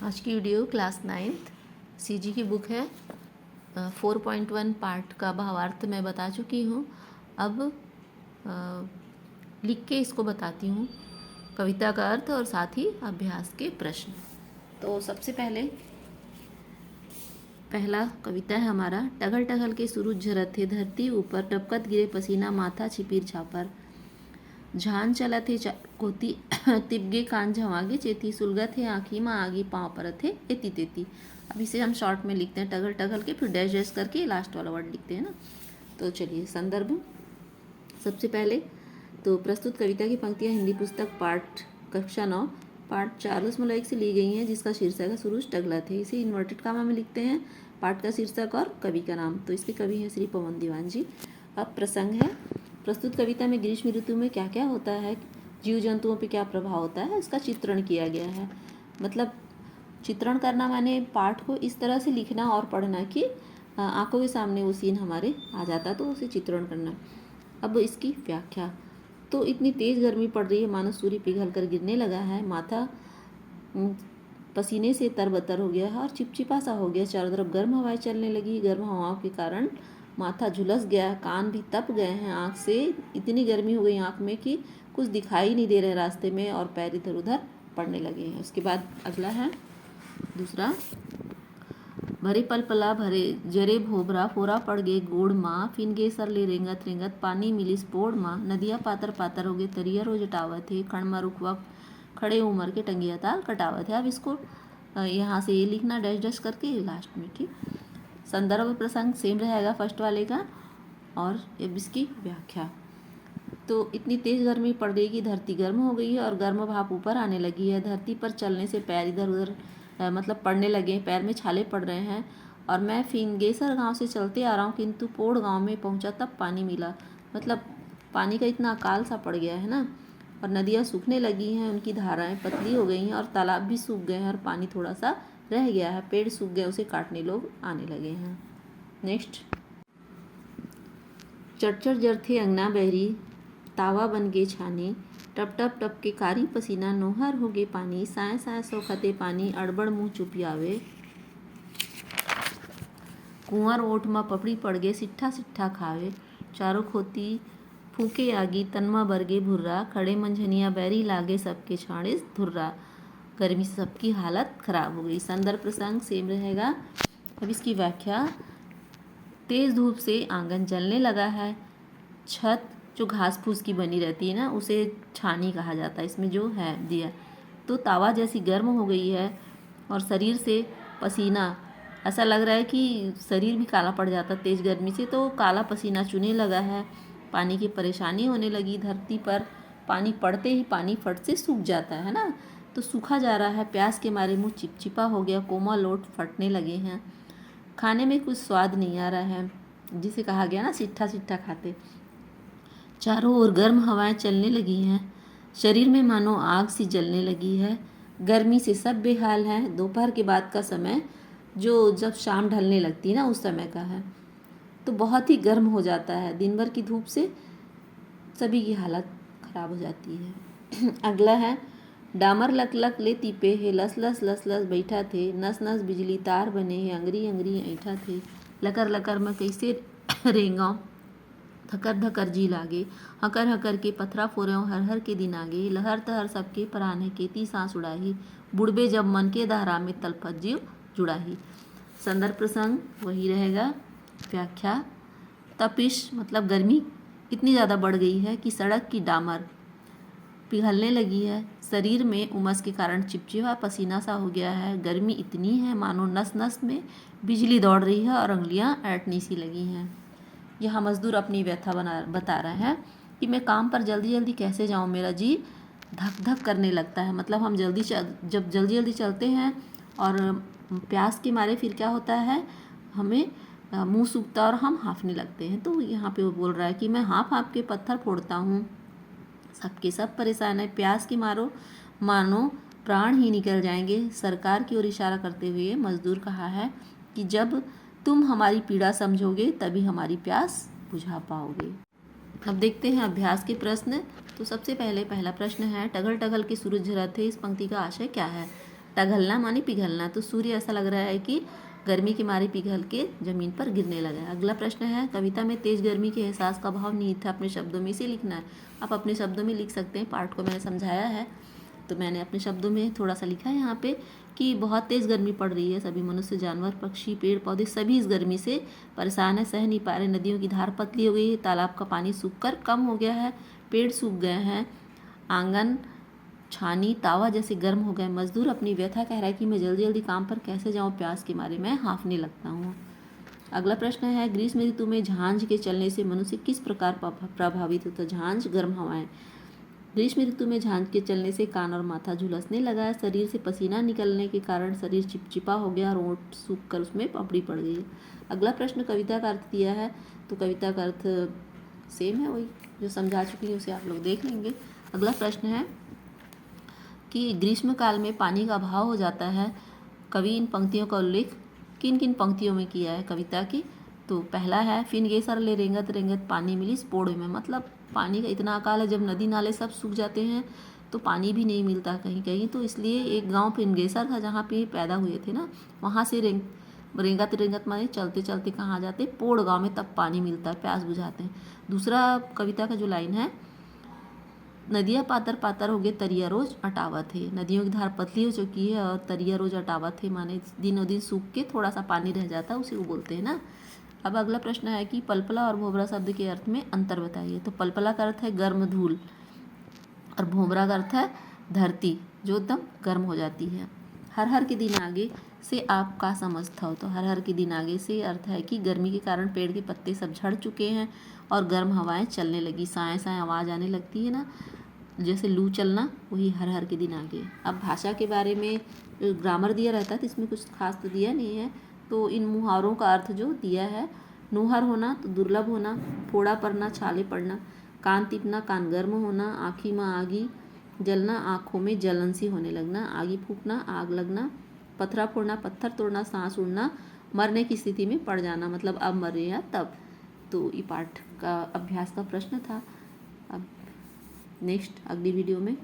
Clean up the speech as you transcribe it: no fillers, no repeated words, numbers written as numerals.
आज की video class 9th CG की बुक है 4.1 पार्ट का भावार्थ मैं बता चुकी हूँ। अब लिख के इसको बताती हूँ, कविता का अर्थ और साथ ही अभ्यास के प्रश्न। तो सबसे पहला कविता है हमारा। टघल टघल के सूरज झरत थे धरती ऊपर, टपकत गिरे पसीना माथा छिपीर छापर। झान चलत थे कोती तिबगे कान झवागे चेती, सुलगत है आँखी माँ आगी पाँव परत है एती तेती। अब इसे हम शॉर्ट में लिखते हैं, टगल टगल के फिर डैश डैश करके लास्ट वाला वर्ड लिखते हैं ना। तो चलिए संदर्भ। सबसे पहले तो प्रस्तुत कविता की पंक्तियाँ हिंदी पुस्तक पाठ कक्षा 9 पाठ 4.1 से ली गई हैं, जिसका शीर्षक है सूरज टगला थे। इसे इन्वर्टेड कामा में लिखते हैं, पाठ का शीर्षक और कवि का नाम। तो इसके कवि हैं श्री पवन दीवान जी। अब प्रसंग है, प्रस्तुत कविता में ग्रीष्म ऋतु में क्या क्या होता है, जीव जंतुओं पे क्या प्रभाव होता है, इसका चित्रण किया गया है। मतलब चित्रण करना माने पाठ को इस तरह से लिखना और पढ़ना कि आंखों के सामने वो सीन हमारे आ जाता, तो उसे चित्रण करना। अब इसकी व्याख्या। तो इतनी तेज़ गर्मी पड़ रही है मानो सूर्य पिघल कर गिरने लगा है, माथा पसीने से तरबतर हो गया है और चिपचिपा सा हो गया। चारों तरफ गर्म हवाएं चलने लगी, गर्म हवाओं के कारण माथा झुलस गया, कान भी तप गए हैं, आँख से इतनी गर्मी हो गई आँख में कि कुछ दिखाई नहीं दे रहे रास्ते में, और पैर इधर उधर पड़ने लगे हैं। उसके बाद अगला है दूसरा। भरे पल पला भरे जरे भोबरा फोरा पड़ गए गोड़ माँ, फिन गे सर ले रेंगत रेंगत पानी मिली स्पोड़ माँ। नदिया पातर पातर हो गए तरिया रोज टावत है, खण मा रुकवा खड़े उमर के टंगिया ताल कटावत है। अब इसको यहाँ से ये लिखना डैश डैश करके लास्ट में, ठीक। संदर्भ प्रसंग सेम रहेगा फर्स्ट वाले का, और अब इसकी व्याख्या। तो इतनी तेज़ गर्मी पड़ रही कि धरती गर्म हो गई है और गर्म भाप ऊपर आने लगी है। धरती पर चलने से पैर इधर उधर मतलब पड़ने लगे, पैर में छाले पड़ रहे हैं। और मैं फिंगेसर गांव से चलते आ रहा हूँ, किंतु पोड़ गांव में पहुँचा तब पानी मिला। मतलब पानी का इतना अकाल सा पड़ गया है ना। और नदियाँ सूखने लगी हैं, उनकी धाराएं पतली हो गई हैं, और तालाब भी सूख गए हैं और पानी थोड़ा सा रह गया है। पेड़ सूख गए, उसे काटने लोग आने लगे हैं। नेक्स्ट। चरचर जर थे अंगना बहरी, तावा बन गे छानी, टप टप टप के कारी पसीना नोहर हो गे पानी। साय साय सोखते पानी अड़बड़ मुँह चुपियावे, कुंवर ओठ में पपड़ी पड़ गे सिट्ठा सिट्ठा खावे। चारों खोती फूके आगी तनमा बरगे भुर्रा, खड़े मंझनिया बैरी लागे सबके छाड़े धुर्रा। गर्मी से सबकी हालत खराब हो गई। संदर्भ प्रसंग सेम रहेगा। अब इसकी व्याख्या। तेज़ धूप से आंगन जलने लगा है। छत जो घास फूस की बनी रहती है ना, उसे छानी कहा जाता है, इसमें जो है दिया। तो तावा जैसी गर्म हो गई है और शरीर से पसीना, ऐसा लग रहा है कि शरीर भी काला पड़ जाता तेज़ गर्मी से, तो काला पसीना चुने लगा है। पानी की परेशानी होने लगी। धरती पर पानी पड़ते ही पानी फट से सूख जाता है ना, तो सूखा जा रहा है। प्यास के मारे मुँह चिपचिपा हो गया, कोमल ओठ फटने लगे हैं। खाने में कुछ स्वाद नहीं आ रहा है, जिसे कहा गया ना सिट्ठा सिट्ठा खाते। चारों ओर गर्म हवाएं चलने लगी हैं, शरीर में मानो आग सी जलने लगी है। गर्मी से सब बेहाल हैं। दोपहर के बाद का समय, जो जब शाम ढलने लगती है ना, उस समय का है, तो बहुत ही गर्म हो जाता है। दिन भर की धूप से सभी की हालत खराब हो जाती है। अगला है। डामर लक लक ले तीपे है, लस लस लस लस बैठा थे, नस नस बिजली तार बने हैं, अंगरी अंगरी ऐठा थे। लकर लकर में कैसे रेंगा, थकर धकर जी लागे, हकर हकर के पथरा फोर्यों हर हर के दिन आगे। लहर तहर सबके पराने केती सांस उड़ाही, बुढ़बे जब मन के धारा में तलपत जीव जुड़ाही। संदर्भ प्रसंग वही रहेगा। व्याख्या। तपिश मतलब गर्मी इतनी ज़्यादा बढ़ गई है कि सड़क की डामर पिघलने लगी है। शरीर में उमस के कारण चिपचिपा पसीना सा हो गया है। गर्मी इतनी है मानो नस नस में बिजली दौड़ रही है और उंगलियां ऐंठनी सी लगी हैं। यहाँ मजदूर अपनी व्यथा बता रहा है कि मैं काम पर जल्दी जल्दी कैसे जाऊँ, मेरा जी धक धक करने लगता है। मतलब हम जब जल्दी जल्दी चलते हैं और प्यास के मारे फिर क्या होता है, हमें मुंह सूखता और हम हाँफने लगते हैं। तो यहाँ पे वो बोल रहा है कि मैं हाँफ हाँफ के पत्थर फोड़ता हूँ, सबके सब परेशान है। प्यास के मानो प्राण ही निकल जाएंगे। सरकार की ओर इशारा करते हुए मजदूर कहा है कि जब तुम हमारी पीड़ा समझोगे तभी हमारी प्यास बुझा पाओगे। अब देखते हैं अभ्यास के प्रश्न। तो सबसे पहले पहला प्रश्न है, टगल टगल के सूरज झरत थे, इस पंक्ति का आशय क्या है। टघलना माने पिघलना, तो सूर्य ऐसा लग रहा है कि गर्मी के मारे पिघल के जमीन पर गिरने लगा है। अगला प्रश्न है, कविता में तेज गर्मी के एहसास का भाव निहित है, अपने शब्दों में इसे लिखना है। आप अपने शब्दों में लिख सकते हैं, पाठ को मैंने समझाया है तो मैंने अपने शब्दों में थोड़ा सा लिखा है यहाँ पे कि बहुत तेज़ गर्मी पड़ रही है, सभी मनुष्य, जानवर, पक्षी, पेड़ पौधे सभी इस गर्मी से परेशान है, सह नहीं पा रहे। नदियों की धार पतली हो गई है, तालाब का पानी सूखकर कम हो गया है, पेड़ सूख गए हैं, आंगन, छानी, तावा जैसे गर्म हो गए। मजदूर अपनी व्यथा कह रहा है कि मैं जल्दी जल्दी काम पर कैसे जाऊँ, प्यास के मारे मैं हांफने लगता हूँ। अगला प्रश्न है, ग्रीष्म ऋतु में झांझ के चलने से मनुष्य किस प्रकार प्रभावित होता है। झांझ गर्म हवाएं। ग्रीष्म ऋतु में झांझ के चलने से कान और माथा झुलसने लगा है, शरीर से पसीना निकलने के कारण शरीर चिपचिपा हो गया और ओंठ सूख कर उसमें पपड़ी पड़ गई है। अगला प्रश्न कविता का अर्थ दिया है, तो कविता का अर्थ सेम है, वही जो समझा चुकी है उसे आप लोग देख लेंगे। अगला प्रश्न है कि ग्रीष्म काल में पानी का अभाव हो जाता है, कवि इन पंक्तियों का उल्लेख किन किन पंक्तियों में किया है कविता की। तो पहला है, फिनगेसर ले रेंगत रेंगत पानी मिली पोड़े में, मतलब पानी का इतना अकाल है, जब नदी नाले सब सूख जाते हैं तो पानी भी नहीं मिलता कहीं कहीं, तो इसलिए एक गांव फिनगेसर था जहाँ पे पैदा हुए थे ना, वहाँ से रेंगत रेंगत माने चलते चलते कहाँ आ जाते, पोड़ गाँव में, तब पानी मिलता है, प्यास बुझाते हैं। दूसरा कविता का जो लाइन है, नदियाँ पातर पातर हो गए तरिया रोज अटावत है, नदियों की धार पतली हो चुकी है और तरिया रोज अटावत है माने दिनों दिन सूख के थोड़ा सा पानी रह जाता है, उसे वो बोलते हैं ना। अब अगला प्रश्न है कि पलपला और भोबरा शब्द के अर्थ में अंतर बताइए। तो पलपला का अर्थ है गर्म धूल और भोबरा का अर्थ है धरती जो एकदम गर्म हो जाती है। हर हर के दिन आगे से आप का समझता हो, तो हर हर के दिन आगे से अर्थ है कि गर्मी के कारण पेड़ के पत्ते सब झड़ चुके हैं और गर्म हवाएं चलने लगी, साए साए आवाज़ आने लगती है ना, जैसे लू चलना, वही हर हर के दिन आगे। अब भाषा के बारे में ग्रामर दिया रहता है तो इसमें कुछ खास तो दिया नहीं है, तो इन मुहावरों का अर्थ जो दिया है, नूहर होना तो दुर्लभ होना, फोड़ा पड़ना, छाले पड़ना, कान तिपना, कान गर्म होना, आँखी में आगी जलना, आँखों में जलन सी होने लगना, आगी फूकना, आग लगना, पथरा फोड़ना, पत्थर तोड़ना, सांस उड़ना, मरने की स्थिति में पड़ जाना, मतलब अब मर रहे हैं तब। तो ये पाठ का अभ्यास का प्रश्न था। अब नेक्स्ट अगली वीडियो में